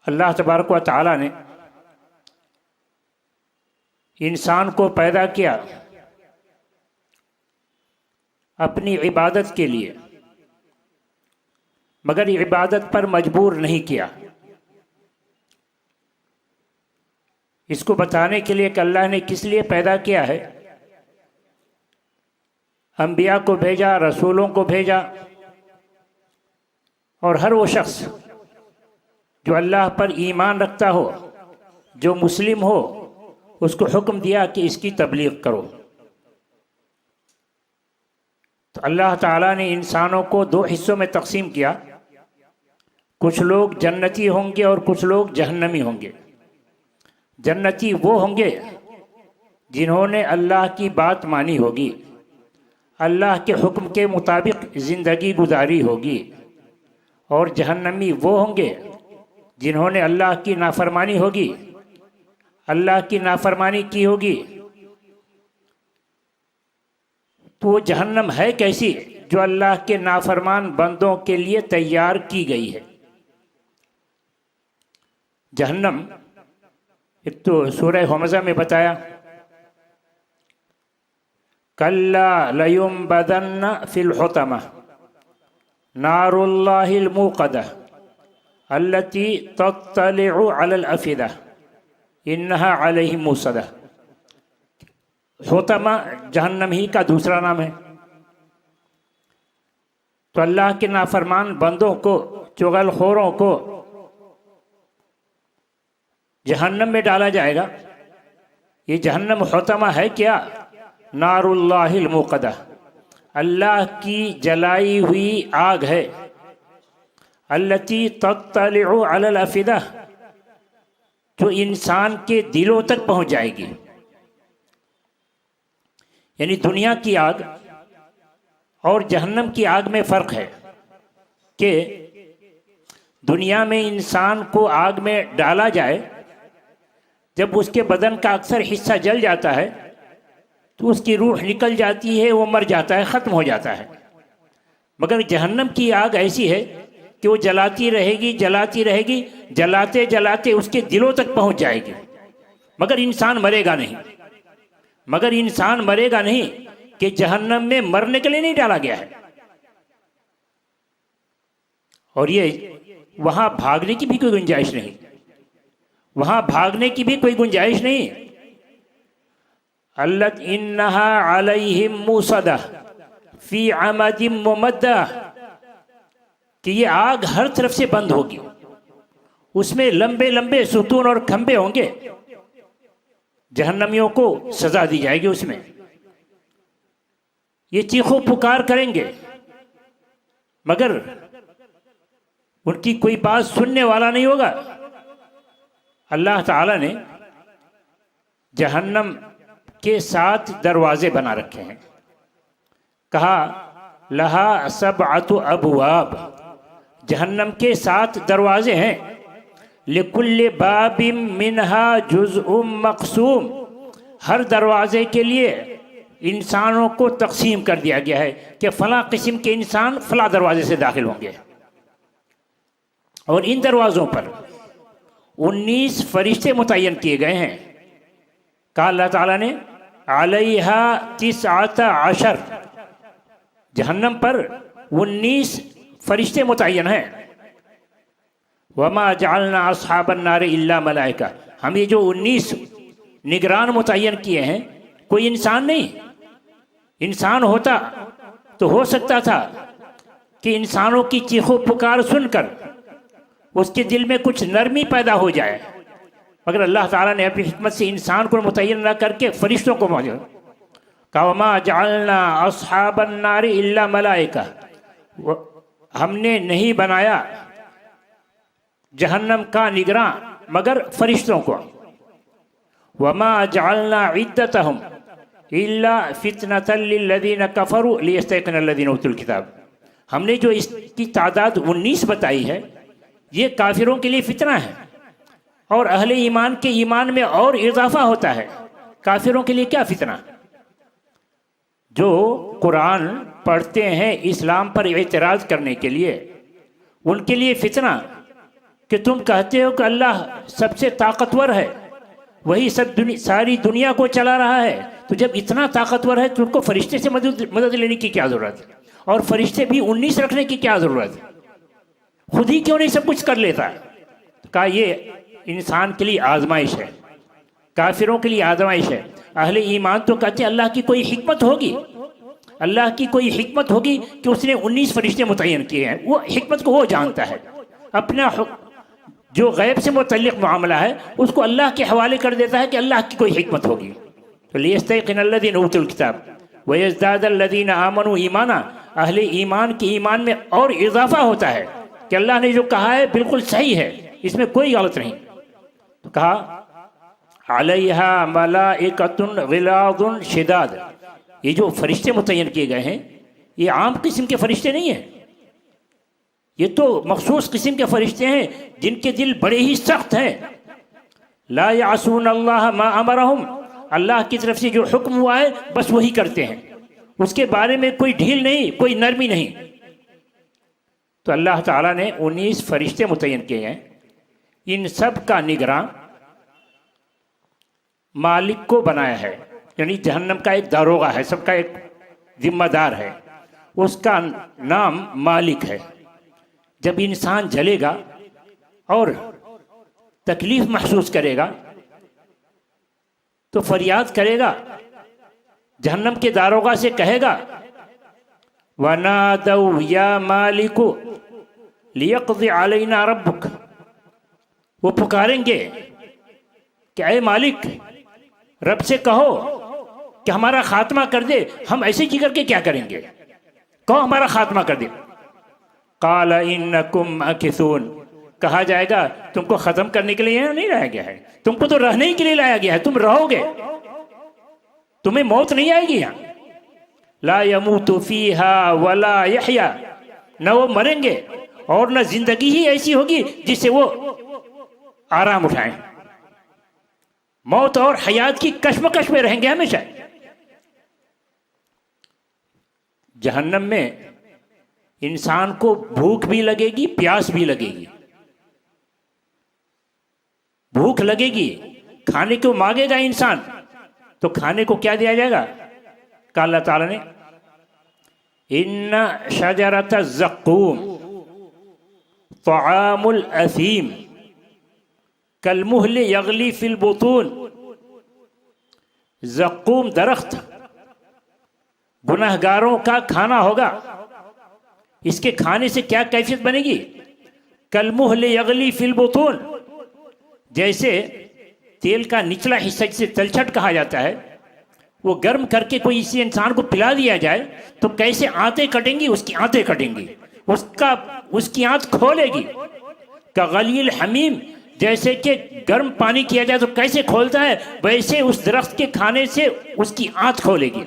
اللہ تبارک و تعالیٰ نے انسان کو پیدا کیا اپنی عبادت کے لیے، مگر عبادت پر مجبور نہیں کیا۔ اس کو بتانے کے لیے کہ اللہ نے کس لیے پیدا کیا ہے، انبیاء کو بھیجا، رسولوں کو بھیجا، اور ہر وہ شخص جو اللہ پر ایمان رکھتا ہو، جو مسلم ہو، اس کو حکم دیا کہ اس کی تبلیغ کرو۔ تو اللہ تعالیٰ نے انسانوں کو دو حصوں میں تقسیم کیا، کچھ لوگ جنتی ہوں گے اور کچھ لوگ جہنمی ہوں گے۔ جنتی وہ ہوں گے جنہوں نے اللہ کی بات مانی ہوگی، اللہ کے حکم کے مطابق زندگی گزاری ہوگی، اور جہنمی وہ ہوں گے جنہوں نے اللہ کی نافرمانی ہوگی، اللہ کی نافرمانی کی ہوگی۔ تو وہ جہنم ہے کیسی جو اللہ کے نافرمان بندوں کے لیے تیار کی گئی ہے۔ جہنم ایک تو سورہ حمزہ میں بتایا، کَلَّا لَيُنبَذَنَّ فِي الْحُطَمَةِ نَارُ اللَّهِ الْمُوقَدَةِ الَّتِي تَطَّلِعُ عَلَى الْأَفْئِدَةِ إِنَّهَا عَلَيْهِمْ مُؤْصَدَةٌ۔ حطمہ جہنم ہی کا دوسرا نام ہے۔ تو اللہ کے نافرمان بندوں کو، چغل خوروں کو جہنم میں ڈالا جائے گا۔ یہ جہنم حطمہ ہے کیا؟ نار اللہ الموقدہ، اللہ کی جلائی ہوئی آگ ہے۔ التی تطلع علی الافئدہ، جو انسان کے دلوں تک پہنچ جائے گی۔ یعنی دنیا کی آگ اور جہنم کی آگ میں فرق ہے کہ دنیا میں انسان کو آگ میں ڈالا جائے، جب اس کے بدن کا اکثر حصہ جل جاتا ہے تو اس کی روح نکل جاتی ہے، وہ مر جاتا ہے، ختم ہو جاتا ہے۔ مگر جہنم کی آگ ایسی ہے کہ وہ جلاتی رہے گی، جلاتی رہے گی، جلاتے جلاتے اس کے دلوں تک پہنچ جائے گی، مگر انسان مرے گا نہیں۔ مگر انسان مرے گا نہیں کہ جہنم میں مرنے کے لیے نہیں ڈالا گیا ہے، اور یہ وہاں بھاگنے کی بھی کوئی گنجائش نہیں، وہاں بھاگنے کی بھی کوئی گنجائش نہیں۔ الَّتِي إِنَّهَا عَلَيْهِمْ مُؤْصَدَةٌ فِي عَمَدٍ مُمَدَّةٍ، کہ یہ آگ ہر طرف سے بند ہوگی، اس میں لمبے لمبے ستون اور کھمبے ہوں گے۔ جہنمیوں کو سزا دی جائے گی، اس میں یہ چیخو پکار کریں گے، مگر ان کی کوئی بات سننے والا نہیں ہوگا۔ اللہ تعالیٰ نے جہنم کے 7 دروازے بنا رکھے ہیں۔ کہا لہا 7 ابواب، جہنم کے 7 دروازے ہیں۔ لکل باب منہا جزء مقسوم، ہر دروازے کے لیے انسانوں کو تقسیم کر دیا گیا ہے کہ فلاں قسم کے انسان فلاں دروازے سے داخل ہوں گے، اور ان دروازوں پر 19 فرشتے متعین کیے گئے ہیں۔ کہا اللہ تعالیٰ نے علیہا 19، جہنم پر 19 فرشتے متعین ہیں۔ وما جعلنا اصحاب النار الا ملائکہ، ہم یہ جو 19 نگران متعین کیے ہیں، کوئی انسان نہیں۔ انسان ہوتا تو ہو سکتا تھا کہ انسانوں کی چیخو پکار سن کر اس کے دل میں کچھ نرمی پیدا ہو جائے، مگر اللہ تعالیٰ نے اپنی حکمت سے انسان کو متعین نہ کر کے فرشتوں کو موجود کہا وما جعلنا اصحاب النار الا ملائکہ، ہم نے نہیں بنایا جہنم کا نگراں مگر فرشتوں کو۔ وما جعلنا عدتهم الا فتنة للذین کفروا لیستيقن الذین اوتوا الکتاب، ہم نے جو اس کی تعداد 19 بتائی ہے، یہ کافروں کے لیے فتنہ ہے، اور اہل ایمان کے ایمان میں اور اضافہ ہوتا ہے۔ کافروں کے لیے کیا فتنہ؟ جو قرآن پڑھتے ہیں اسلام پر اعتراض کرنے کے لیے، ان کے لیے فتنہ کہ تم کہتے ہو کہ اللہ سب سے طاقتور ہے، وہی ساری دنیا کو چلا رہا ہے، تو جب اتنا طاقتور ہے تو ان کو فرشتے سے مدد لینے کی کیا ضرورت ہے؟ اور فرشتے بھی 19 رکھنے کی کیا ضرورت ہے؟ خود ہی کیوں نہیں سب کچھ کر لیتا؟ کہا یہ انسان کے لیے آزمائش ہے، کافروں کے لیے آزمائش ہے۔ اہل ایمان تو کہتے ہیں اللہ کی کوئی حکمت ہوگی، اللہ کی کوئی حکمت ہوگی کہ اس نے 19 فرشتے متعین کیے ہیں، وہ حکمت کو وہ جانتا ہے۔ اپنا جو غیب سے متعلق معاملہ ہے اس کو اللہ کے حوالے کر دیتا ہے کہ اللہ کی کوئی حکمت ہوگی۔ تو لِيَسْتَيْقِنَ الَّذِينَ أُوتُوا الْكِتَابَ وَيَزْدَادَ الَّذِينَ آمَنُوا ایمانا، اہل ایمان کے ایمان میں اور اضافہ ہوتا ہے کہ اللہ نے جو کہا ہے بالکل صحیح ہے، اس میں کوئی غلط نہیں۔ تو کہا عَلَيْهَا مَلَائِكَةٌ غِلَاظٌ شِدَادٌ، یہ جو فرشتے متعین کیے گئے ہیں یہ عام قسم کے فرشتے نہیں ہیں، یہ تو مخصوص قسم کے فرشتے ہیں جن کے دل بڑے ہی سخت ہیں۔ لا یعصون اللہ ما امرہم، اللہ کی طرف سے جو حکم ہوا ہے بس وہی کرتے ہیں، اس کے بارے میں کوئی ڈھیل نہیں، کوئی نرمی نہیں۔ تو اللہ تعالیٰ نے 19 فرشتے متعین کیے ہیں، ان سب کا نگراں مالک کو بنایا ہے، یعنی جہنم کا ایک داروغہ ہے، سب کا ایک ذمہ دار ہے، اس کا نام مالک ہے۔ جب انسان جلے گا اور تکلیف محسوس کرے گا تو فریاد کرے گا، جہنم کے داروغہ سے کہے گا وَنَادَوْا يَا مَالِكُ لِيَقْضِ عَلَيْنَا رَبُّكَ، وہ پکاریں گے کہ اے مالک، رب سے کہو کہ ہمارا خاتمہ کر دے، ہم ایسے جی کر کے کیا کریں گے، کہو ہمارا خاتمہ کر دے۔ قال انکم ماکثون، کہا جائے گا تم کو ختم کرنے کے لیے نہیں لایا گیا ہے، تم کو تو رہنے کے لیے لایا گیا ہے، تم رہو گے، تمہیں موت نہیں آئے گی یہاں۔ لا يموت فیہا ولا یحیا، نہ وہ مریں گے اور نہ زندگی ہی ایسی ہوگی جس سے وہ آرام اٹھائیں، موت اور حیات کی کشمکش میں رہیں گے ہمیشہ۔ جہنم میں انسان کو بھوک بھی لگے گی، پیاس بھی لگے گی۔ بھوک لگے گی، کھانے کو مانگے گا انسان، تو کھانے کو کیا دیا جائے گا؟ کہا اللہ تعالیٰ نے ان شجرۃ الزقوم طعام الاثیم کالمہل یغلی فی البطون، زقوم درخت گناہگاروں کا کھانا ہوگا، اس کے کھانے سے کیا کیفیت بنے گی؟ کالمہل یغلی فی البطون، جیسے تیل کا نچلا حصہ جسے تلچھٹ کہا جاتا ہے، وہ گرم کر کے کوئی اسی انسان کو پلا دیا جائے تو کیسے آنتیں کٹیں گی، اس کی آنتیں کٹیں گی، اس کی آنت کھولے گی۔ کغلی الحمیم، جیسے کہ گرم پانی کیا جائے تو کیسے کھولتا ہے، ویسے اس درخت کے کھانے سے اس کی آنت کھولے گی۔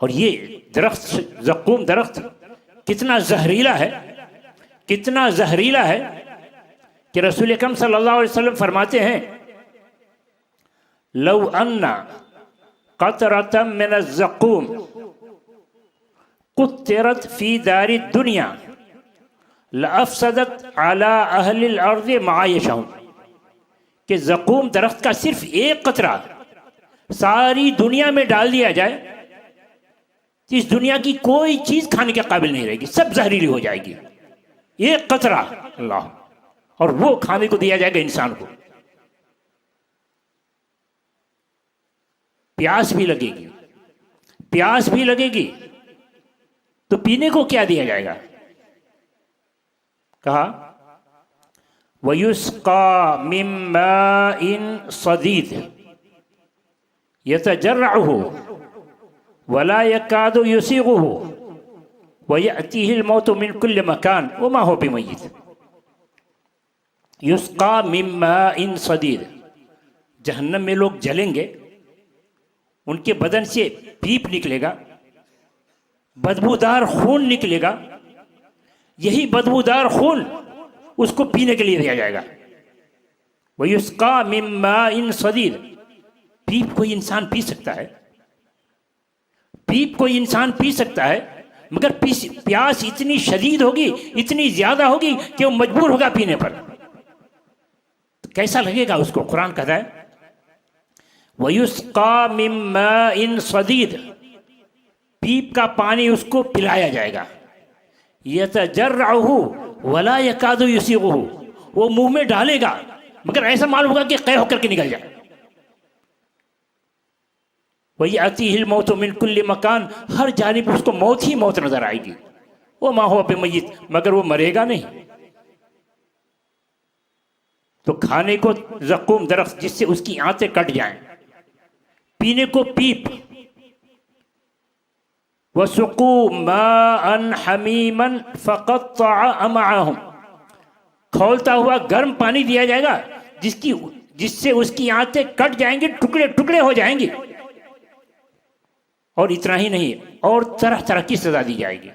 اور یہ درخت زقوم درخت کتنا زہریلا ہے، کتنا زہریلا ہے کہ رسول اکرم صلی اللہ علیہ وسلم فرماتے ہیں لو ان قطرۃ من الزقوم قطرت فی دار الدنیا لافسدت علی اہل الارض معایشہم، کہ زقوم درخت کا صرف ایک قطرہ ساری دنیا میں ڈال دیا جائے، اس دنیا کی کوئی چیز کھانے کے قابل نہیں رہے گی، سب زہریلی ہو جائے گی، ایک قطرہ اللہ، اور وہ کھانے کو دیا جائے گا انسان کو۔ پیاس بھی لگے گی، پیاس بھی لگے گی، تو پینے کو کیا دیا جائے گا؟ کہا وَيُسْقَى مِن مَاءٍ صَدِيدٍ يَتَجَرَّعُهُ وَلَا يَكَادُ يُسِيغُهُ وَيَأْتِيهِ الْمَوْتُ مِن كُلِّ مَكَانٍ وَمَا هُوَ بِمَيِّتٍ۔ يُسْقَى مِن مَاءٍ صَدِيدٍ، جہنم میں لوگ جلیں گے، ان کے بدن سے پیپ نکلے گا، بدبودار خون نکلے گا، یہی بدبودار خون اس کو پینے کے لیے دیا جائے گا۔ وَيُسْقَى مِن مَاءٍ صَدِيدٍ، پیپ کوئی انسان پی سکتا ہے، پیپ کوئی انسان پی سکتا ہے، مگر پیاس اتنی شدید ہوگی، اتنی زیادہ ہوگی کہ وہ مجبور ہوگا پینے پر. کیسا لگے گا اس کو؟ قرآن کہتا ہے وَيُسْقَى مِن مَّاءٍ صَدِيدٍ، پیپ کا پانی اس کو پلایا جائے گا. يَتَجَرَّعُهُ وَلَا يَكَادُ يُسِيغُهُ، وہ منہ میں ڈالے گا مگر ایسا معلوم ہوگا کہ قے ہو کر کے نکل جائے. وَيَأْتِيهِ الْمَوْتُ مِن كُلِّ مَكَانٍ، ہر جانب اس کو موت ہی موت نظر آئے گی. وَمَا هُوَ بِمَيِّتٍ، مگر وہ مرے گا نہیں. تو کھانے کو زقوم درخت جس سے اس کی آنتیں کٹ جائیں، پینے کو پیپ. وَسُقُوا مَاءً حَمِيمًا فَقَطَّعَ أَمْعَاءَهُمْ، کھولتا ہوا گرم پانی دیا جائے گا جس سے اس کی آنتیں کٹ جائیں گی، ٹکڑے ٹکڑے ہو جائیں گی. اور اتنا ہی نہیں، اور طرح طرح کی سزا دی جائے گی.